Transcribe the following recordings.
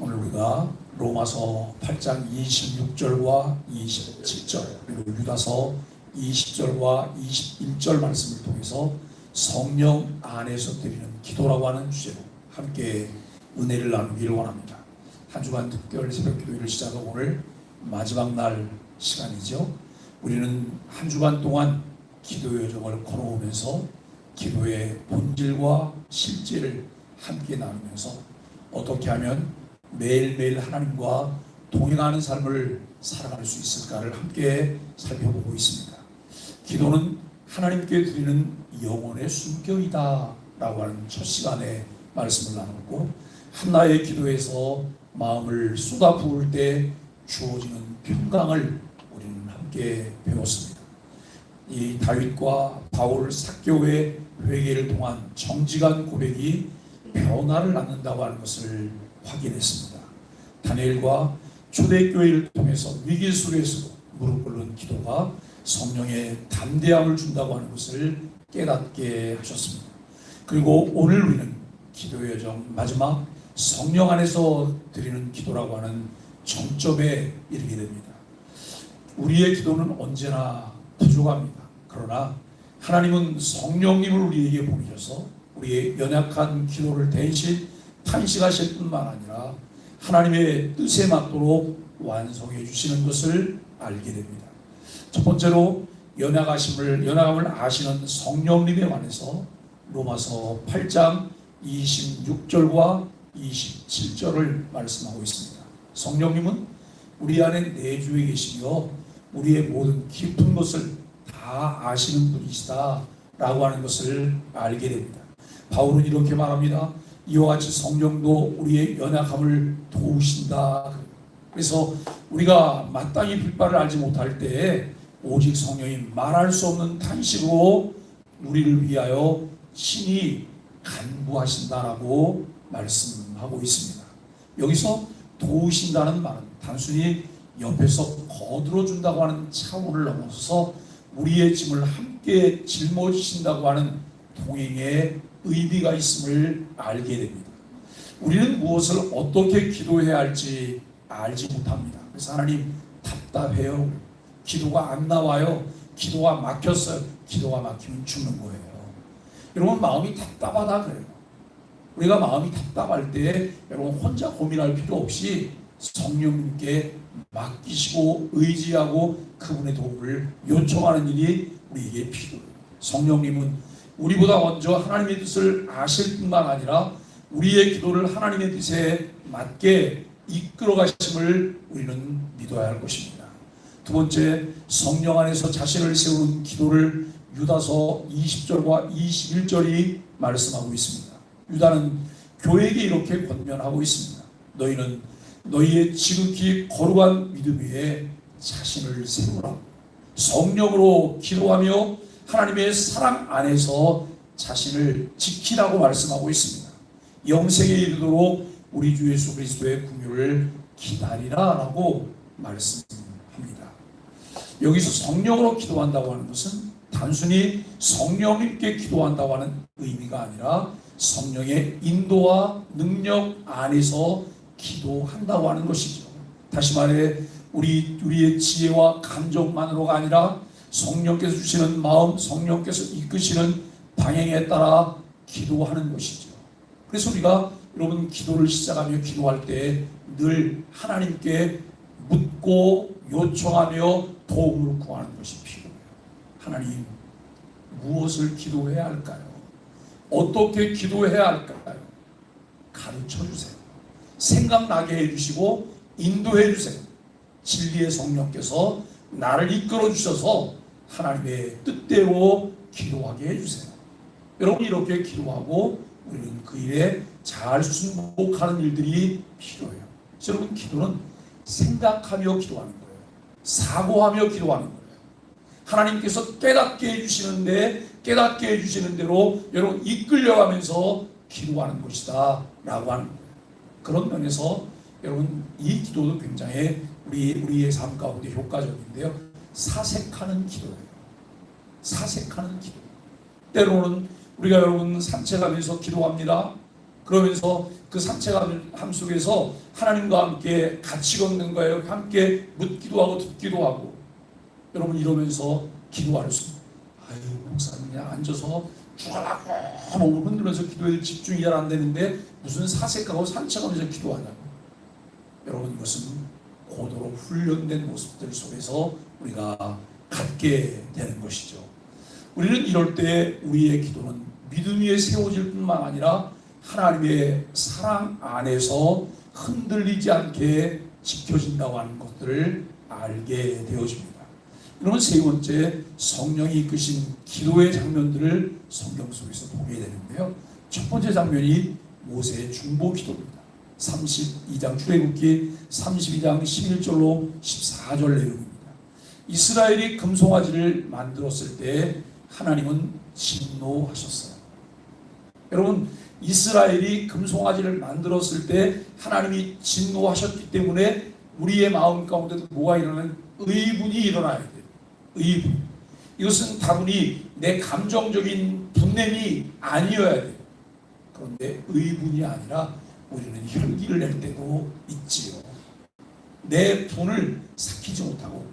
오늘 우리가 로마서 8장 26절과 27절 그리고 유다서 20절과 21절 말씀을 통해서 성령 안에서 드리는 기도라고 하는 주제로 함께 은혜를 나누기를 원합니다. 한 주간 특별 새벽 기도회를 시작하고 오늘 마지막 날 시간이죠. 우리는 한 주간 동안 기도의 여정을 걸어오면서 기도의 본질과 실제를 함께 나누면서 어떻게 하면 매일매일 하나님과 동행하는 삶을 살아갈 수 있을까를 함께 살펴보고 있습니다. 기도는 하나님께 드리는 영혼의 순결이다 라고 하는 첫 시간에 말씀을 나눴고, 한나의 기도에서 마음을 쏟아 부을 때 주어지는 평강을 우리는 함께 배웠습니다. 이 다윗과 바울 사교의 회개를 통한 정직한 고백이 변화를 낳는다고 하는 것을 확인했습니다. 다니엘과 초대교회를 통해서 위기 속에서도 무릎 꿇는 기도가 성령의 담대함을 준다고 하는 것을 깨닫게 하셨습니다. 그리고 오늘 우리는 기도의 여정 마지막 성령 안에서 드리는 기도라고 하는 정점에 이르게 됩니다. 우리의 기도는 언제나 부족합니다. 그러나 하나님은 성령님을 우리에게 보내셔서 우리의 연약한 기도를 대신 탄식하실 뿐만 아니라 하나님의 뜻에 맞도록 완성해 주시는 것을 알게 됩니다. 첫 번째로 연약함을 아시는 성령님에 관해서 로마서 8장 26절과 27절을 말씀하고 있습니다. 성령님은 우리 안에 내주에 계시며 우리의 모든 깊은 것을 다 아시는 분이시다 라고 하는 것을 알게 됩니다. 바울은 이렇게 말합니다. 이와 같이 성령도 우리의 연약함을 도우신다. 그래서 우리가 마땅히 빌바를 알지 못할 때에 오직 성령이 말할 수 없는 탄식으로 우리를 위하여 친히 간구하신다라고 말씀하고 있습니다. 여기서 도우신다는 말은 단순히 옆에서 거들어 준다고 하는 차원을 넘어서서 우리의 짐을 함께 짊어지신다고 하는 동행의 의미가 있음을 알게 됩니다. 우리는 무엇을 어떻게 기도해야 할지 알지 못합니다. 그래서 하나님 답답해요. 기도가 안 나와요. 기도가 막혔어요. 기도가 막히면 죽는 거예요. 여러분 마음이 답답하다 그래요. 우리가 마음이 답답할 때 여러분 혼자 고민할 필요 없이 성령님께 맡기시고 의지하고 그분의 도움을 요청하는 일이 우리에게 필요해요. 성령님은 우리보다 먼저 하나님의 뜻을 아실 뿐만 아니라 우리의 기도를 하나님의 뜻에 맞게 이끌어 가심을 우리는 믿어야 할 것입니다. 두 번째, 성령 안에서 자신을 세우는 기도를 유다서 20절과 21절이 말씀하고 있습니다. 유다는 교회에게 이렇게 권면하고 있습니다. 너희는 너희의 지극히 거룩한 믿음 위에 자신을 세우라. 성령으로 기도하며 하나님의 사랑 안에서 자신을 지키라고 말씀하고 있습니다. 영생에 이르도록 우리 주 예수 그리스도의 긍휼을 기다리라 라고 말씀합니다. 여기서 성령으로 기도한다고 하는 것은 단순히 성령님께 기도한다고 하는 의미가 아니라 성령의 인도와 능력 안에서 기도한다고 하는 것이죠. 다시 말해 우리의 지혜와 감정만으로가 아니라 성령께서 주시는 마음, 성령께서 이끄시는 방향에 따라 기도하는 것이죠. 그래서 우리가 여러분 기도를 시작하며 기도할 때 늘 하나님께 묻고 요청하며 도움을 구하는 것이 필요해요. 하나님, 무엇을 기도해야 할까요? 어떻게 기도해야 할까요? 가르쳐 주세요. 생각나게 해주시고 인도해 주세요. 진리의 성령께서 나를 이끌어 주셔서 하나님의 뜻대로 기도하게 해주세요. 여러분 이렇게 기도하고 우리는 그 일에 잘 순복하는 일들이 필요해요. 여러분 기도는 생각하며 기도하는 거예요. 사고하며 기도하는 거예요. 하나님께서 깨닫게 해주시는 대로 여러분 이끌려가면서 기도하는 것이다 라고 하는 거예요. 그런 면에서 여러분 이 기도도 굉장히 우리의 삶 가운데 효과적인데요. 사색하는 기도예요. 사색하는 기도. 때로는 우리가 여러분 산책하면서 기도합니다. 그러면서 그 산책함 속에서 하나님과 함께 같이 걷는 거예요. 함께 묻기도 하고 듣기도 하고. 여러분 이러면서 기도할 수 있어요. 아유 목사님 그냥 앉아서 죽어라고 몸을 흔들면서 기도에 집중이 잘 안 되는데 무슨 사색하고 산책하면서 기도하냐고. 여러분 이것은 고도로 훈련된 모습들 속에서 우리가 갖게 되는 것이죠. 우리는 이럴 때 우리의 기도는 믿음 위에 세워질 뿐만 아니라 하나님의 사랑 안에서 흔들리지 않게 지켜진다고 하는 것들을 알게 되어집니다. 그러면 세 번째, 성령이 이끄신 기도의 장면들을 성경 속에서 보게 되는데요. 첫 번째 장면이 모세의 중보 기도입니다. 32장 출애굽기 32장 11절로 14절 내용입니다. 이스라엘이 금송아지를 만들었을 때 하나님은 진노하셨어요. 여러분 이스라엘이 금송아지를 만들었을 때 하나님이 진노하셨기 때문에 우리의 마음 가운데도 뭐가 일어나는 의분이 일어나야 돼요. 의분. 이것은 다분히 내 감정적인 분냄이 아니어야 돼요. 그런데 의분이 아니라 우리는 혈기를 낼 때도 있지요. 내 분을 삭히지 못하고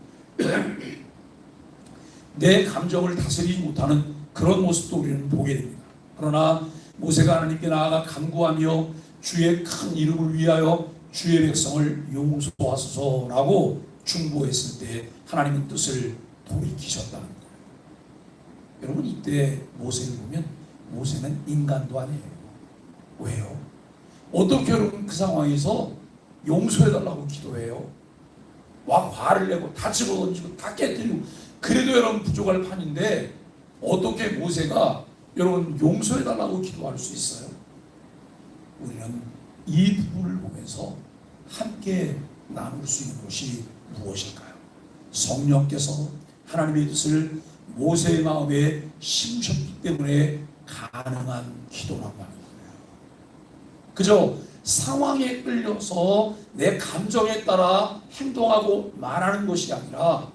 내 감정을 다스리지 못하는 그런 모습도 우리는 보게 됩니다. 그러나 모세가 하나님께 나아가 간구하며 주의 큰 이름을 위하여 주의 백성을 용서하소서라고 중보했을 때 하나님은 뜻을 돌이키셨다는 거예요. 여러분 이때 모세를 보면 모세는 인간도 아니에요. 왜요? 어떻게 여러분 그 상황에서 용서해달라고 기도해요? 와 화를 내고 다 집어던지고 다 깨뜨리고 그래도 여러분 부족할 판인데 어떻게 모세가 여러분 용서해달라고 기도할 수 있어요? 우리는 이 부분을 보면서 함께 나눌 수 있는 것이 무엇일까요? 성령께서 하나님의 뜻을 모세의 마음에 심으셨기 때문에 가능한 기도라고 하는 거예요. 그저 상황에 끌려서 내 감정에 따라 행동하고 말하는 것이 아니라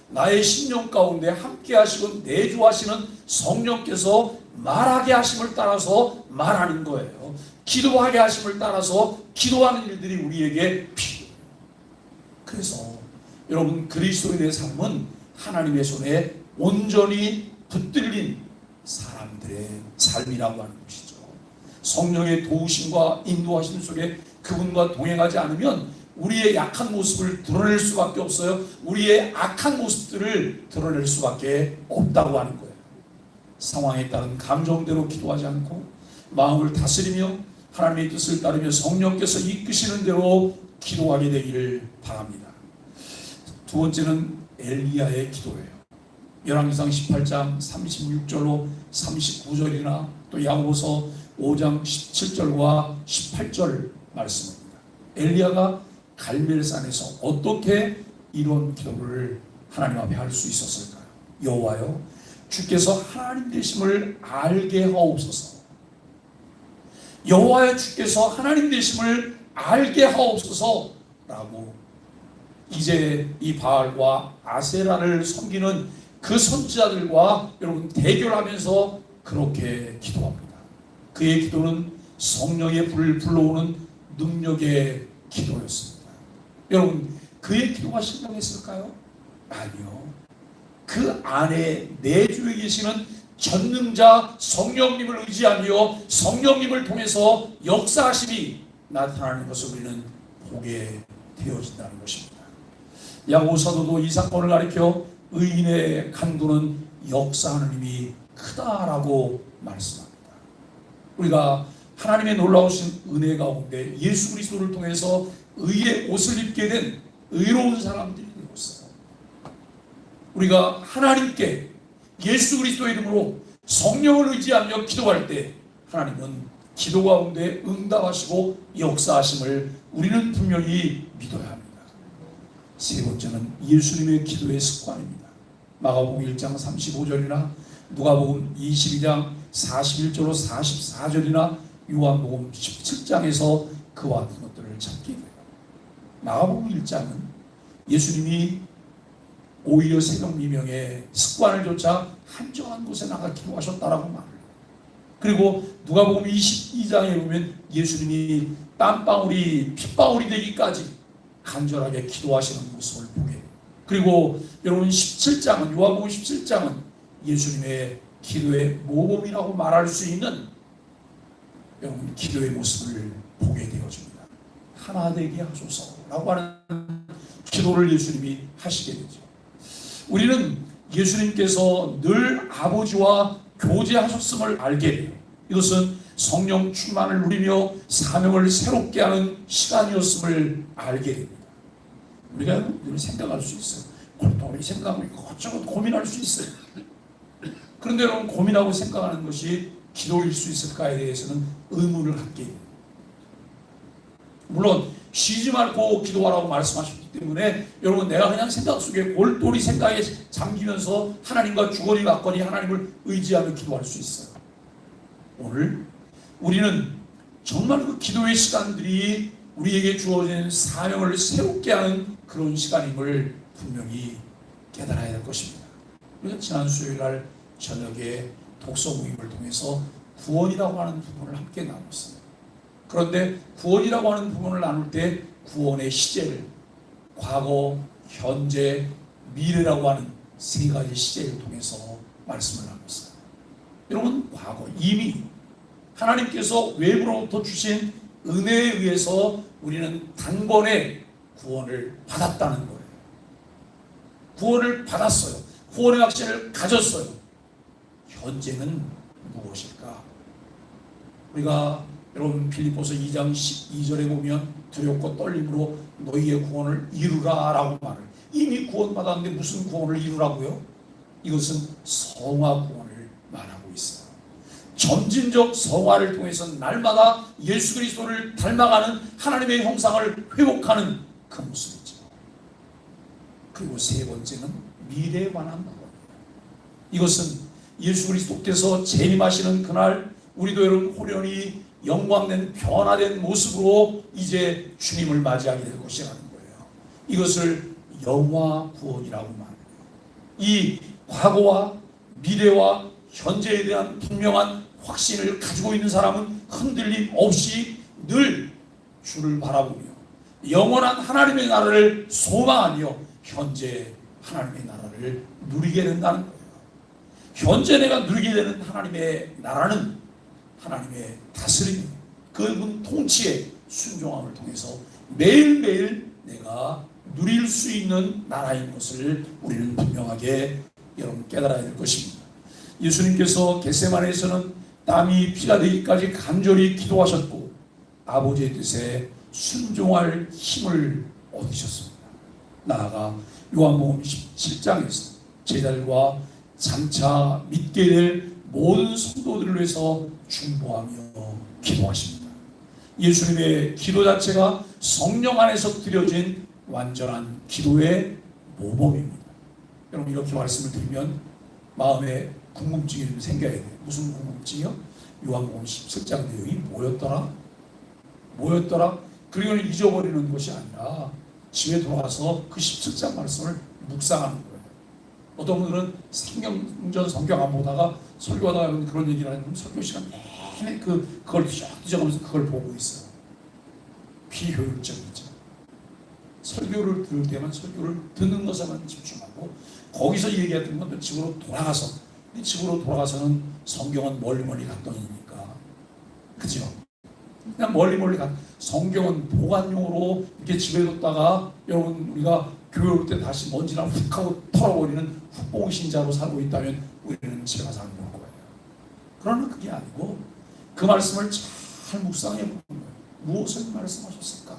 나의 심령 가운데 함께 하시고 내주하시는 성령께서 말하게 하심을 따라서 말하는 거예요. 기도하게 하심을 따라서 기도하는 일들이 우리에게 필요해요. 그래서 여러분 그리스도인의 삶은 하나님의 손에 온전히 붙들린 사람들의 삶이라고 하는 것이죠. 성령의 도우심과 인도하심 속에 그분과 동행하지 않으면 우리의 약한 모습을 드러낼 수밖에 없어요. 우리의 악한 모습들을 드러낼 수밖에 없다고 하는 거예요. 상황에 따른 감정대로 기도하지 않고 마음을 다스리며 하나님의 뜻을 따르며 성령께서 이끄시는 대로 기도하게 되기를 바랍니다. 두 번째는 엘리야의 기도예요. 열왕기상 18장 36절로 39절이나 또 야고보서 5장 17절과 18절 말씀입니다. 엘리야가 갈멜산에서 어떻게 이런 기도를 하나님 앞에 할 수 있었을까요? 여호와여 주께서 하나님 되심을 알게 하옵소서. 여호와여 주께서 하나님 되심을 알게 하옵소서 라고 이제 이 바알과 아세라를 섬기는 그 선지자들과 여러분 대결하면서 그렇게 기도합니다. 그의 기도는 성령의 불을 불러오는 능력의 기도였습니다. 여러분 그의 기도가 신령했을까요? 아니요. 그 안에 내주에 계시는 전능자 성령님을 의지하며 성령님을 통해서 역사하심이 나타나는 것을 우리는 보게 되어진다는 것입니다. 야고보 사도도 이 사건을 가리켜 의인의 간구는 역사하는 힘이 크다라고 말씀합니다. 우리가 하나님의 놀라우신 은혜 가운데 예수 그리스도를 통해서 의의 옷을 입게 된 의로운 사람들이 되고 있어요. 우리가 하나님께 예수 그리스도의 이름으로 성령을 의지하며 기도할 때 하나님은 기도 가운데 응답하시고 역사하심을 우리는 분명히 믿어야 합니다. 세 번째는 예수님의 기도의 습관입니다. 마가복음 1장 35절이나 누가복음 22장 41절로 44절이나 요한복음 17장에서 그와 같은 것들을 찾게 돼요. 마가복음 1장은 예수님이 오히려 새벽 미명에 습관을 조차 한정한 곳에 나가 기도하셨다라고 말을 해요. 그리고 누가복음 22장에 보면 예수님이 땀방울이 핏방울이 되기까지 간절하게 기도하시는 모습을 보게 돼요. 그리고 여러분 17장은 요한복음 17장은 예수님의 기도의 모범이라고 말할 수 있는 여러분 기도의 모습을 보게 되어집니다. 하나 되게 하소서라고 하는 기도를 예수님이 하시게 되죠. 우리는 예수님께서 늘 아버지와 교제하셨음을 알게 돼요. 이것은 성령 충만을 누리며 사명을 새롭게 하는 시간이었음을 알게 됩니다. 우리가 늘 생각할 수 있어요. 골똘히 생각하고 이것저것 고민할 수 있어요. 그런데 여러분 고민하고 생각하는 것이 기도일 수 있을까에 대해서는 의문을 갖게 됩니다. 물론 쉬지 말고 기도하라고 말씀하셨기 때문에 여러분 내가 그냥 생각 속에 골똘히 생각에 잠기면서 하나님과 주거니 받거니 하나님을 의지하며 기도할 수 있어요. 오늘 우리는 정말 그 기도의 시간들이 우리에게 주어진 사명을 새롭게 하는 그런 시간임을 분명히 깨달아야 할 것입니다. 우리가 지난 수요일날 저녁에 독서 모임을 통해서 구원이라고 하는 부분을 함께 나눴어요. 그런데 구원이라고 하는 부분을 나눌 때 구원의 시제를 과거, 현재, 미래라고 하는 세 가지 시제를 통해서 말씀을 나눴어요. 여러분 과거 이미 하나님께서 외부로부터 주신 은혜에 의해서 우리는 단번에 구원을 받았다는 거예요. 구원을 받았어요. 구원의 확신을 가졌어요. 현재는 무엇일까? 우리가 여러분 빌립보서 2장 12절에 보면 두렵고 떨림으로 너희의 구원을 이루라 라고 말을 이미 구원받았는데 무슨 구원을 이루라고요? 이것은 성화 구원을 말하고 있어요. 점진적 성화를 통해서 날마다 예수 그리스도를 닮아가는 하나님의 형상을 회복하는 그 모습이죠. 그리고 세 번째는 미래에 관한 부분입니다. 이것은 예수 그리스도께서 재림하시는 그날 우리도 여러분 호련히 영광된 변화된 모습으로 이제 주님을 맞이하게 될 것이라는 거예요. 이것을 영화 구원이라고 말해요. 이 과거와 미래와 현재에 대한 분명한 확신을 가지고 있는 사람은 흔들림 없이 늘 주를 바라보며 영원한 하나님의 나라를 소망하며 현재 하나님의 나라를 누리게 된다는 거예요. 현재 내가 누리게 되는 하나님의 나라는 하나님의 다스림, 그분 통치에 순종함을 통해서 매일매일 내가 누릴 수 있는 나라인 것을 우리는 분명하게 여러분 깨달아야 될 것입니다. 예수님께서 겟세마네에서는 땀이 피가 되기까지 간절히 기도하셨고 아버지의 뜻에 순종할 힘을 얻으셨습니다. 나아가 요한복음 17장에서 제자들과 장차 믿게 될 모든 성도들을 위해서 중보하며 기도하십니다. 예수님의 기도 자체가 성령 안에서 드려진 완전한 기도의 모범입니다. 여러분 이렇게 말씀을 드리면 마음에 궁금증이 좀 생겨야 돼요. 무슨 궁금증이요? 요한복음 17장 내용이 뭐였더라? 그리고 잊어버리는 것이 아니라 집에 돌아가서 그 17장 말씀을 묵상하는 거예요. 어떤 분들은 생경전 성경 안 보다가 설교하다가 그런 얘기를 하면 설교 시간 내내 그걸 뒤적으면서 그걸 보고 있어요. 비효율적이죠. 설교를 들을 때만 설교를 듣는 것에만 집중하고 거기서 얘기했던 건 집으로 돌아가서는 성경은 멀리 갔더니니까 그죠? 그냥 멀리 성경은 보관용으로 이렇게 집에 뒀다가 여러분 우리가 교회 올 때 다시 먼지랑 훅 하고 털어버리는 훅봉신자로 살고 있다면 우리는 집에 가서 안 볼 거예요. 그러나 그게 아니고 그 말씀을 잘 묵상해 보는 거예요. 무엇을 말씀하셨을까?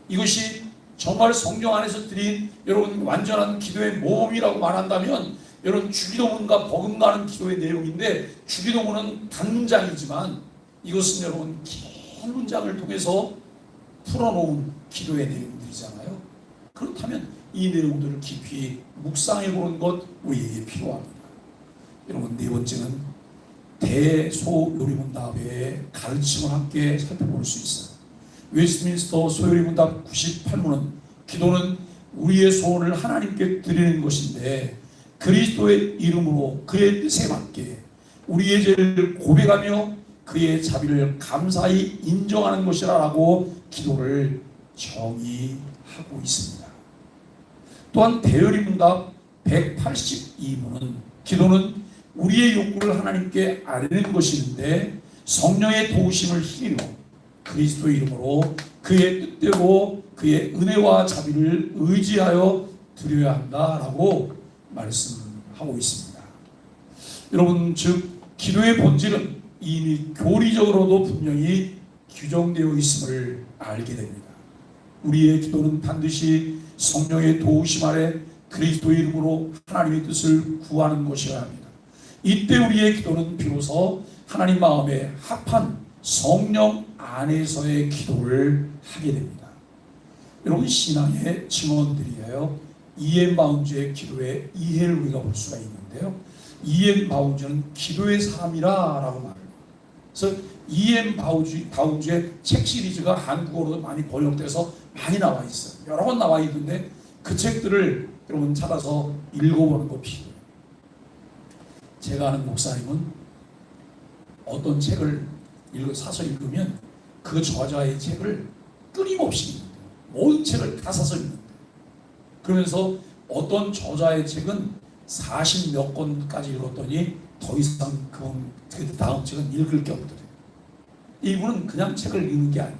이것이 정말 성경 안에서 드린 여러분 완전한 기도의 모범이라고 말한다면 여러분 주기도문과 버금가는 기도의 내용인데 주기도문은 단문장이지만 이것은 여러분 긴 문장을 통해서 풀어놓은 기도의 내용들이잖아요. 그렇다면 이 내용들을 깊이 묵상해 보는 것 우리에게 필요합니다. 여러분 네 번째는 대소요리문답의 가르침을 함께 살펴볼 수 있어요. 웨스트민스터 소요리문답 98문은 기도는 우리의 소원을 하나님께 드리는 것인데 그리스도의 이름으로 그의 뜻에 맞게 우리의 죄를 고백하며 그의 자비를 감사히 인정하는 것이라고 기도를 정의하고 있습니다. 또한 대열의문답 182문은 기도는 우리의 욕구를 하나님께 아뢰는 것인데 성령의 도우심을 힘입어 그리스도의 이름으로 그의 뜻대로 그의 은혜와 자비를 의지하여 드려야 한다라고 말씀하고 있습니다. 여러분, 즉 기도의 본질은 이미 교리적으로도 분명히 규정되어 있음을 알게 됩니다. 우리의 기도는 반드시 성령의 도우심 아래 그리스도의 이름으로 하나님의 뜻을 구하는 것이어야 합니다. 이때 우리의 기도는 비로소 하나님 마음에 합한 성령 안에서의 기도를 하게 됩니다. 여러분, 신앙의 증언들이에요. 이엔 바운즈의 기도의 이해를 우리가 볼 수가 있는데요. 이엔 바운즈는 기도의 사람이라고 말합니다. 그래서 이엔 바운즈의 책 시리즈가 한국어로도 많이 번역돼서 많이 나와 있어요. 여러 번 나와 있는데 그 책들을 여러분 찾아서 읽어보는 거 필요해요. 제가 아는 목사님은 어떤 책을 사서 읽으면 그 저자의 책을 끊임없이 읽는데요. 모든 책을 다 사서 읽는데요. 그러면서 어떤 저자의 책은 40몇 권까지 읽었더니 더 이상 그 다음 책은 읽을 게 없더래요. 이분은 그냥 책을 읽는 게 아니에요.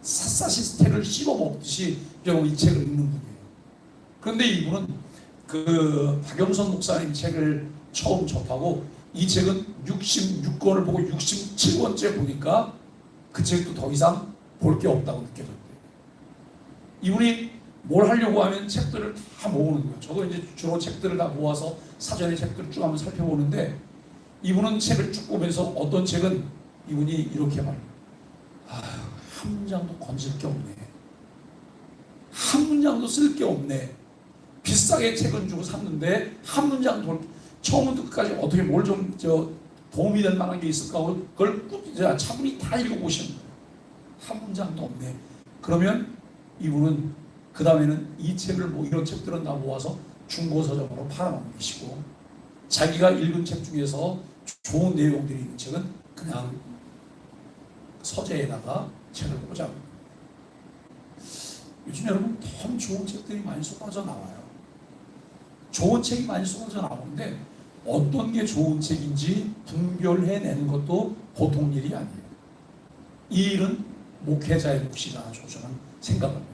샅샅이 책을 씹어 먹듯이 이 책을 읽는 분이에요. 그런데 이분은 그 박영선 목사님 책을 처음 접하고 이 책은 66권을 보고 67권째 보니까 그 책도 더 이상 볼 게 없다고 느껴졌대요. 이분이 뭘 하려고 하면 책들을 다 모으는 거예요. 저도 이제 주로 책들을 다 모아서 사전에 책들을 쭉 한번 살펴보는데 이분은 책을 쭉 보면서 어떤 책은 이분이 이렇게 말해요. 한 문장도 건질 게 없네. 한 문장도 쓸 게 없네. 비싸게 책은 주고 샀는데 한 문장 처음부터 끝까지 어떻게 뭘 좀 도움이 될 만한 게 있을까? 그걸 차분히 다 읽어보시는 거예요. 한 문장도 없네. 그러면 이분은 그 다음에는 이 책을 이런 책들은 다 모아서 중고서점으로 팔아넘기시고 자기가 읽은 책 중에서 좋은 내용들이 있는 책은 그냥 서재에다가 책을 꽂아요. 요즘 여러분 참 좋은 책들이 많이 쏟아져 나와요. 좋은 책이 많이 쏟아져 나오는데 어떤 게 좋은 책인지 분별해내는 것도 보통 일이 아니에요. 이 일은 목회자의 몫이라고 저는 생각합니다.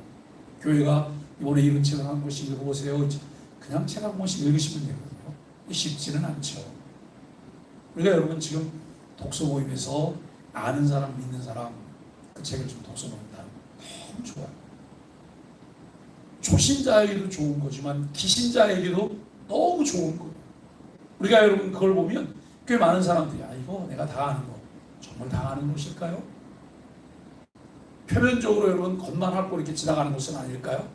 교회가 이번에 읽은 책을 한 권씩 읽어보세요. 그냥 책 한 권씩 읽으시면 되거든요. 쉽지는 않죠. 우리가 여러분 지금 독서 모임에서 아는 사람, 믿는 사람 그 책을 좀 독서 모임다 너무 좋아요. 초신자에게도 좋은 거지만 기신자에게도 너무 좋은 거예요. 우리가 여러분 그걸 보면 꽤 많은 사람들이 이거 내가 다 아는 거 정말 다 아는 것일까요? 표면적으로 여러분 겉만 핥고 이렇게 지나가는 것은 아닐까요?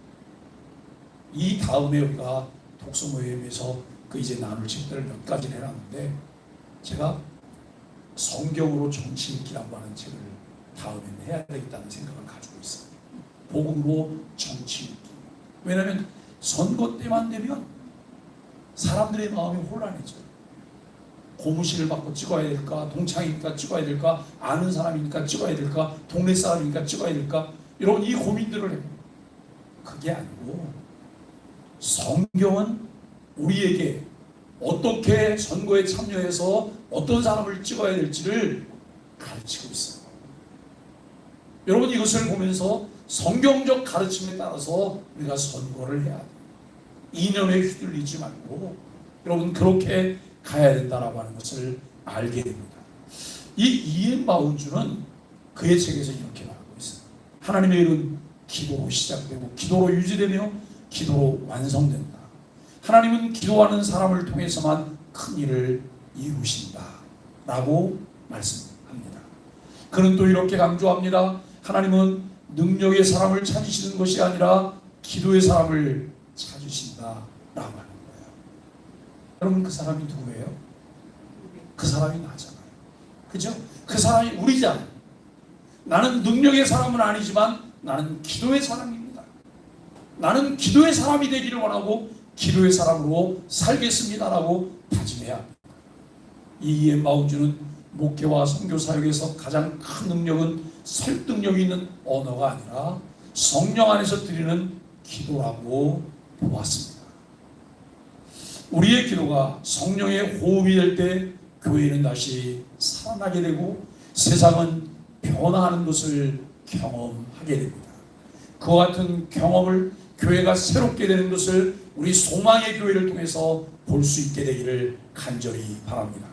이 다음에 우리가 독서 모임에서 그 이제 나눌 책들을 몇 가지를 해놨는데 제가 성경으로 정치 읽기라고 하는 책을 다음에는 해야 되겠다는 생각을 가지고 있어요. 복음으로 정치 읽기. 왜냐하면 선거 때만 되면 사람들의 마음이 혼란해져요. 고무신을 받고 찍어야 될까? 동창이니까 찍어야 될까? 아는 사람이니까 찍어야 될까? 동네 사람이니까 찍어야 될까? 여러분 이 고민들을 해요. 그게 아니고 성경은 우리에게 어떻게 선거에 참여해서 어떤 사람을 찍어야 될지를 가르치고 있어요. 여러분 이것을 보면서 성경적 가르침에 따라서 우리가 선거를 해야 돼요. 이념에 휘둘리지 말고 여러분 그렇게 가야 된다라고 하는 것을 알게 됩니다. 이 이엔 바운즈는 그의 책에서 이렇게 말하고 있어요. 하나님의 일은 기도로 시작되고 기도로 유지되며 기도로 완성된다. 하나님은 기도하는 사람을 통해서만 큰 일을 이루신다 라고 말씀합니다. 그는 또 이렇게 강조합니다. 하나님은 능력의 사람을 찾으시는 것이 아니라 기도의 사람을 찾으신다 라고 하는 거예요. 여러분 그 사람이 누구예요? 그 사람이 나잖아요. 그죠? 그 사람이 우리잖아요. 나는 능력의 사람은 아니지만 나는 기도의 사람입니다. 나는 기도의 사람이 되기를 원하고 기도의 사람으로 살겠습니다라고 다짐해야 합니다. 이기의 마운주는 목회와 선교 사역에서 가장 큰 능력은 설득력 있는 언어가 아니라 성령 안에서 드리는 기도라고 보았습니다. 우리의 기도가 성령의 호흡이 될 때 교회는 다시 살아나게 되고 세상은 변화하는 것을 경험하게 됩니다. 그와 같은 경험을 교회가 새롭게 되는 것을 우리 소망의 교회를 통해서 볼 수 있게 되기를 간절히 바랍니다.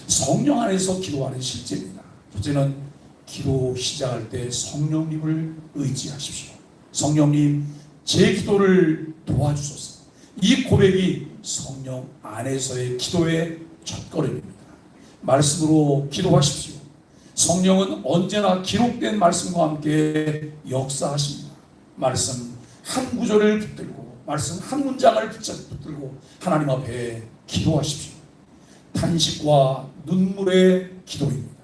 성령 안에서 기도하는 실제입니다. 첫째는 기도 시작할 때 성령님을 의지하십시오. 성령님, 제 기도를 도와주소서. 이 고백이 성령 안에서의 기도의 첫걸음입니다. 말씀으로 기도하십시오. 성령은 언제나 기록된 말씀과 함께 역사하십니다. 말씀 한 구절을 붙들고 말씀 한 문장을 붙들고 하나님 앞에 기도하십시오. 탄식과 눈물의 기도입니다.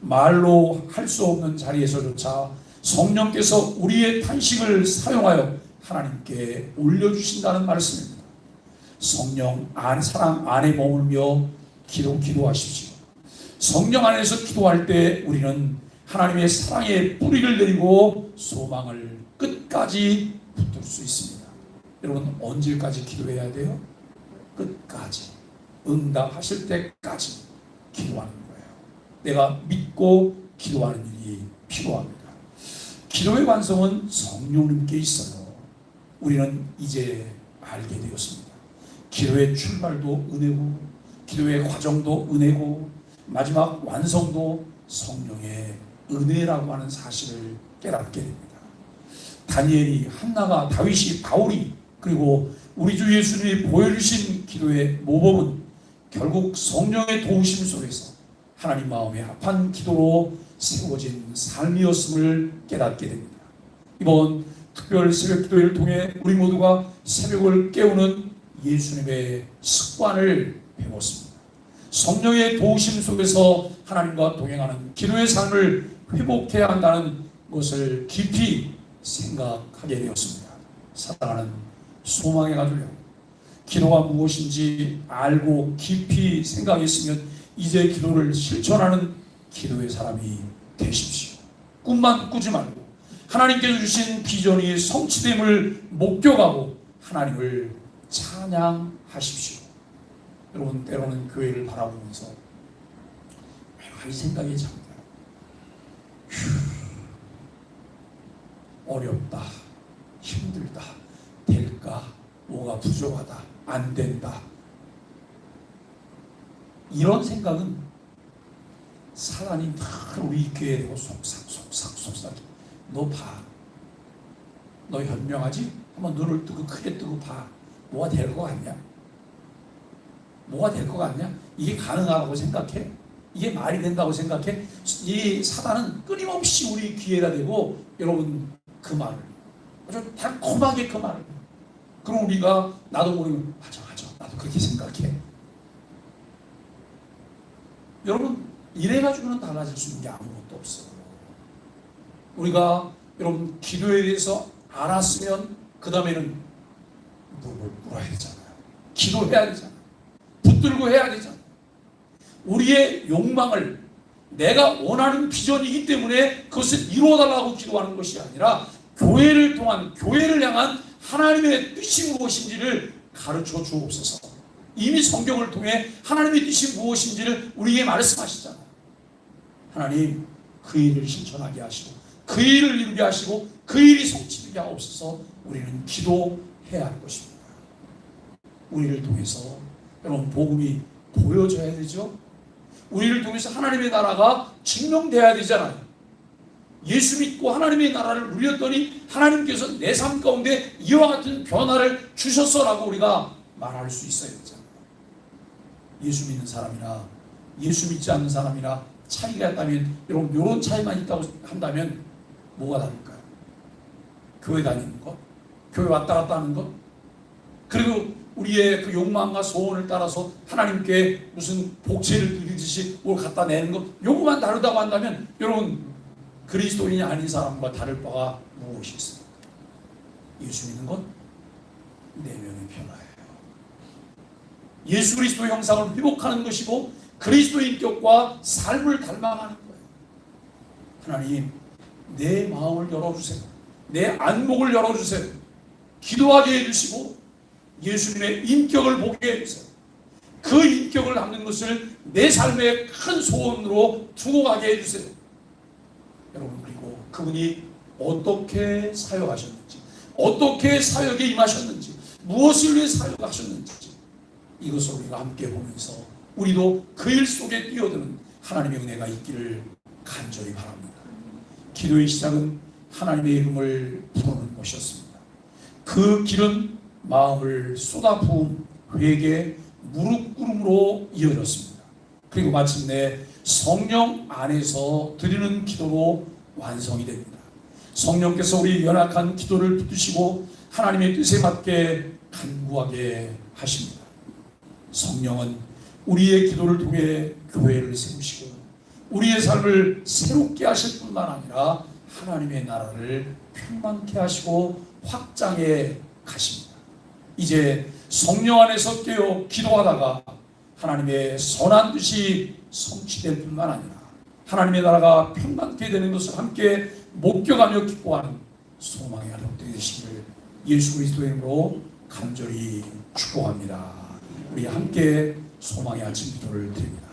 말로 할 수 없는 자리에서조차 성령께서 우리의 탄식을 사용하여 하나님께 올려주신다는 말씀입니다. 성령 안 사랑 안에 머물며 기도하십시오. 성령 안에서 기도할 때 우리는 하나님의 사랑의 뿌리를 내리고 소망을 끝까지 붙들 수 있습니다. 여러분, 언제까지 기도해야 돼요? 끝까지, 응답하실 때까지 기도하는 거예요. 내가 믿고 기도하는 일이 필요합니다. 기도의 완성은 성령님께 있어요. 우리는 이제 알게 되었습니다. 기도의 출발도 은혜고 기도의 과정도 은혜고 마지막 완성도 성령의 은혜라고 하는 사실을 깨닫게 됩니다. 다니엘이, 한나가, 다윗이, 바울이, 그리고 우리 주 예수님이 보여주신 기도의 모범은 결국 성령의 도우심 속에서 하나님 마음에 합한 기도로 세워진 삶이었음을 깨닫게 됩니다. 이번 특별 새벽 기도회를 통해 우리 모두가 새벽을 깨우는 예수님의 습관을 배웠습니다. 성령의 도우심 속에서 하나님과 동행하는 기도의 삶을 회복해야 한다는 것을 깊이 생각하게 되었습니다. 사랑하는 소망의 가족여, 기도가 무엇인지 알고 깊이 생각했으면 이제 기도를 실천하는 기도의 사람이 되십시오. 꿈만 꾸지 말고 하나님께서 주신 비전이 성취됨을 목격하고 하나님을 찬양하십시오. 여러분, 때로는 교회를 바라보면서 이 생각이 듭니다. 어렵다, 힘들다, 될까, 뭐가 부족하다, 안 된다. 이런 생각은 사단이 다 우리 교회에 대고 속삭 너 봐, 너 현명하지? 한번 눈을 뜨고 크게 뜨고 봐. 뭐가 될 것 같냐? 뭐가 될 것 같냐? 이게 가능하다고 생각해? 이게 말이 된다고 생각해? 이 사단은 끊임없이 우리 귀에다 대고 여러분 그 말을 아주 달콤하게 그 말을, 그럼 우리가 나도 모르면 맞아 나도 그렇게 생각해. 여러분, 이래가지고는 달라질 수 있는 게 아무것도 없어요. 우리가 여러분 기도에 대해서 알았으면 그 다음에는 물어야 되잖아요. 기도해야 되잖아요. 붙들고 해야 되잖아요. 우리의 욕망을, 내가 원하는 비전이기 때문에 그것을 이루어달라고 기도하는 것이 아니라 교회를 통한, 교회를 향한 하나님의 뜻이 무엇인지를 가르쳐 주옵소서. 이미 성경을 통해 하나님의 뜻이 무엇인지를 우리에게 말씀하시잖아요. 하나님, 그 일을 실천하게 하시고 그 일을 이루게 하시고 그 일이 성취되게 하옵소서. 우리는 기도해야 할 것입니다. 우리를 통해서 여러분 복음이 보여져야 되죠. 우리를 통해서 하나님의 나라가 증명돼야 되잖아요. 예수 믿고 하나님의 나라를 누렸더니 하나님께서 내 삶 가운데 이와 같은 변화를 주셨어라고 우리가 말할 수 있어야 되잖아요. 예수 믿는 사람이나 예수 믿지 않는 사람이나 차이가 있다면, 여러분 이런 차이만 있다고 한다면 뭐가 다를까요? 교회 다니는 것, 교회 왔다 갔다 하는 것, 그리고 우리의 그 욕망과 소원을 따라서 하나님께 무슨 복채를 드리듯이 뭘 갖다 내는 것, 요거만 다르다고 한다면 여러분 그리스도인이 아닌 사람과 다를 바가 무엇이 있습니까? 예수 믿는 것 내면의 변화예요. 예수 그리스도 형상을 회복하는 것이고 그리스도의 인격과 삶을 닮아가는 거예요. 하나님, 내 마음을 열어주세요. 내 안목을 열어주세요. 기도하게 해주시고 예수님의 인격을 보게 해주세요. 그 인격을 담는 것을 내 삶의 큰 소원으로 두고 가게 해주세요. 여러분, 그리고 그분이 어떻게 사역하셨는지, 어떻게 사역에 임하셨는지, 무엇을 위해 사역하셨는지, 이것을 우리가 함께 보면서 우리도 그 일 속에 뛰어드는 하나님의 은혜가 있기를 간절히 바랍니다. 기도의 시작은 하나님의 이름을 부르는 것이었습니다. 그 길은 마음을 쏟아부은 회개, 무릎 꿇음으로 이어졌습니다. 그리고 마침내 성령 안에서 드리는 기도로 완성이 됩니다. 성령께서 우리 연약한 기도를 붙드시고 하나님의 뜻에 맞게 간구하게 하십니다. 성령은 우리의 기도를 통해 교회를 세우시고 우리의 삶을 새롭게 하실 뿐만 아니라 하나님의 나라를 평만케 하시고 확장해 가십니다. 이제 성령 안에서 깨어 기도하다가 하나님의 선한 뜻이 성취될 뿐만 아니라 하나님의 나라가 평만케 되는 것을 함께 목격하며 기뻐하는 소망의 가족들이 되시기를 예수 그리스도의 이름으로 간절히 축복합니다. 우리 함께 소망의 아침 기도를 드립니다.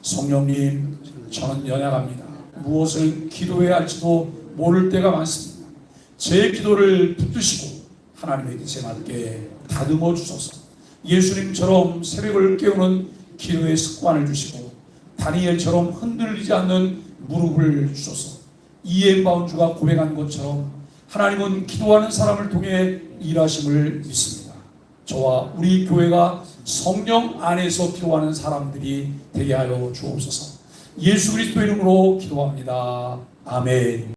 성령님, 저는 연약합니다. 무엇을 기도해야 할지도 모를 때가 많습니다. 제 기도를 붙드시고 하나님의 뜻에 맞게 다듬어 주소서. 예수님처럼 새벽을 깨우는 기도의 습관을 주시고 다니엘처럼 흔들리지 않는 무릎을 주소서. 이엠바운주가 고백한 것처럼 하나님은 기도하는 사람을 통해 일하심을 믿습니다. 저와 우리 교회가 성령 안에서 기도하는 사람들이 되게 하여 주옵소서. 예수 그리스도 이름으로 기도합니다. 아멘.